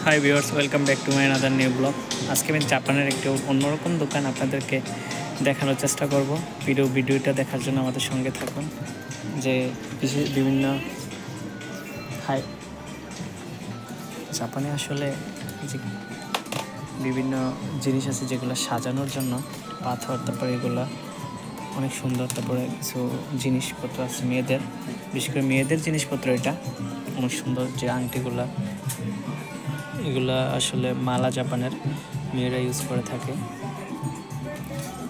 Hi viewers, welcome back to my another new blog. আজকে আমি জাপানের একটি অন্যরকম দোকান আপনাদেরকে দেখানোর চেষ্টা করব। ভিডিওটা দেখার জন্য আমাদের সঙ্গে থাকুন। যে বিভিন্ন জাপানে আসলে যে বিভিন্ন জিনিস আছে যেগুলো সাজানোর জন্য, পাথর, তারপরে এগুলা অনেক সুন্দর। তারপরে কিছু জিনিসপত্র আছে মেয়েদের, বিশেষ করে মেয়েদের জিনিসপত্র। এটা অনেক সুন্দর, যে আংটিগুলা, এগুলা আসলে মালা জাপানের মেয়েরা ইউজ করে থাকে।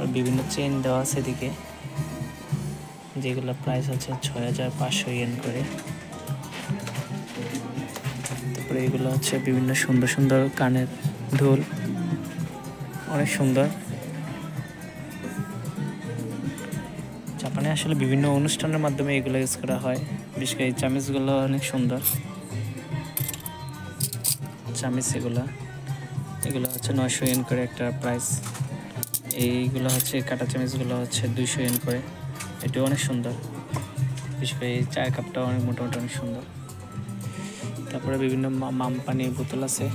আর বিভিন্ন চেইন দেওয়া আছে এদিকে, যেগুলো প্রাইস হচ্ছে 6500 ইয়েন করে। তারপরে এগুলো হচ্ছে বিভিন্ন সুন্দর সুন্দর কানের দুল, অনেক সুন্দর। জাপানে আসলে বিভিন্ন অনুষ্ঠানের মাধ্যমে এগুলো ইউজ করা হয়। বিশেষ করে এই চামিচগুলো অনেক সুন্দর চামিচ। এগুলো হচ্ছে 900 ইয়েন করে একটা প্রাইস। এইগুলো হচ্ছে কাটা চামিচগুলো হচ্ছে 200 ইয়েন করে। এটাও অনেক সুন্দর। বিশেষ করে এই চায়ের কাপটাও অনেক মোটামুটি অনেক সুন্দর। তারপরে বিভিন্ন মাম পানির বোতল আছে।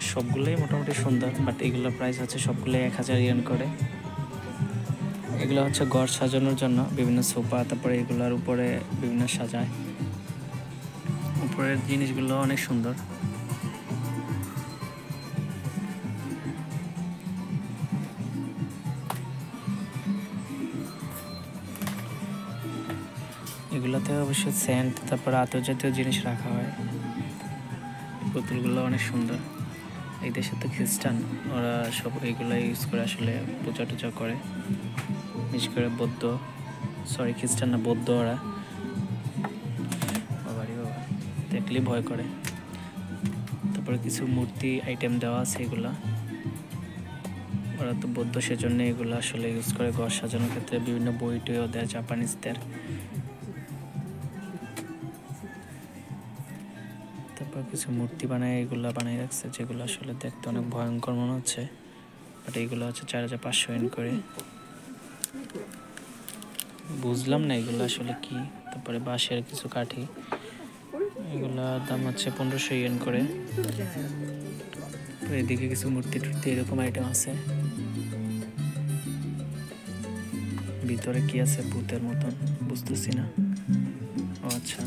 সবগুলোই মোটামুটি সুন্দর, বাট এগুলোর প্রাইস হচ্ছে সবগুলোই 1000 ইয়েন করে। এগুলো হচ্ছে ঘর সাজানোর জন্য, বিভিন্ন সোফা, তারপরে এগুলোর উপরে বিভিন্ন সাজায়। উপরের জিনিসগুলো অনেক সুন্দর। এগুলোতে অবশ্যই সেন্ট, তারপরে আন্তর্জাতীয় জিনিস রাখা হয়। বোতলগুলো অনেক সুন্দর। এই দেশে তো খ্রিস্টান, ওরা সব এইগুলো ইউজ করে আসলে পূজা টুজা করে। বিশেষ করে খ্রিস্টান না, বৌদ্ধ। ওরা বাবারি বাবা দেখলে ভয় করে। তারপরে কিছু মূর্তি আইটেম দেওয়া আছে। এগুলা ওরা তো বৌদ্ধ, সেজন্য এগুলো আসলে ইউজ করে ঘর সাজানোর ক্ষেত্রে। বিভিন্ন বই টইও দেয় জাপানিজদের। তারপর কিছু মূর্তি এগুলা বানাই রাখছে, যেগুলো আসলে দেখতে অনেক ভয়ঙ্কর মনে হচ্ছে, বাট এইগুলো হচ্ছে 4500 ইয়েন করে। বুঝলাম না এগুলো আসলে কি। তারপরে বাঁশের কিছু কাঠি, এগুলার দাম হচ্ছে 1500 ইয়েন করে। এদিকে কিছু মূর্তি টুর্তি এরকম আইটেম আছে। ভিতরে কি আছে ভূতের মতন বুঝতেছি না। ও আচ্ছা,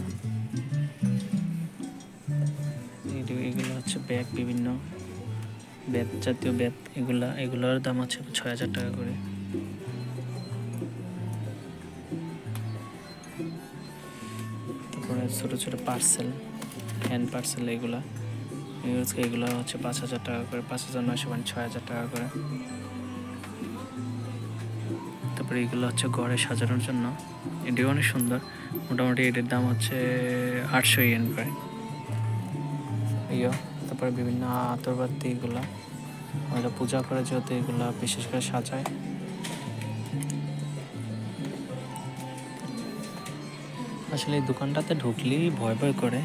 এগুলো হচ্ছে ব্যাগ, বিভিন্ন ব্যাগ জাতীয় ব্যাগ। এগুলোর দাম হচ্ছে 6000 টাকা করে। তারপরে ছোট ছোট পার্সেল, হ্যান্ড পার্সেল, এগুলো হচ্ছে 5000 টাকা করে। 5900 মানে 6000 টাকা করে। তারপরে এগুলো হচ্ছে ঘরে সাজানোর জন্য। এটিও অনেক সুন্দর। মোটামুটি এটির দাম হচ্ছে 800 ইয়েন করে। তারপরে বিভিন্ন আতরবাতি, এগুলা পূজা করে, যেহেতু এগুলা বিশেষ করে সাজায়। আসলে এই দোকানটাতে ঢুকলেই ভয় ভয় করে,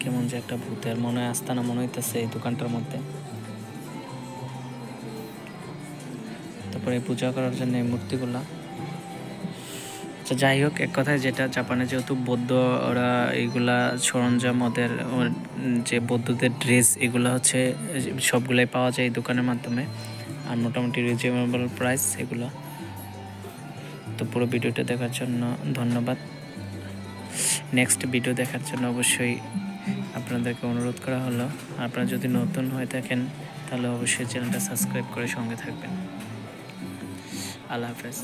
কেমন যে একটা ভূতের মনে আস্তানা মনে হইতেছে এই দোকানটার মধ্যে। তারপরে পূজা করার জন্য এই মূর্তিগুলা। আচ্ছা, যাই হোক, এক কথায় যেটা, জাপানে যেহেতু বৌদ্ধ, ওরা এইগুলা সরঞ্জাম, ওদের যে বৌদ্ধদের ড্রেস, এগুলো হচ্ছে সবগুলাই পাওয়া যায় এই দোকানের মাধ্যমে। আর মোটামুটি রিজনেবল প্রাইস এগুলো। তো পুরো ভিডিওটা দেখার জন্য ধন্যবাদ। নেক্সট ভিডিও দেখার জন্য অবশ্যই আপনাদেরকে অনুরোধ করা হলো। আপনারা যদি নতুন হয়ে থাকেন তাহলে অবশ্যই চ্যানেলটা সাবস্ক্রাইব করে সঙ্গে থাকবেন। আল্লাহ হাফেজ।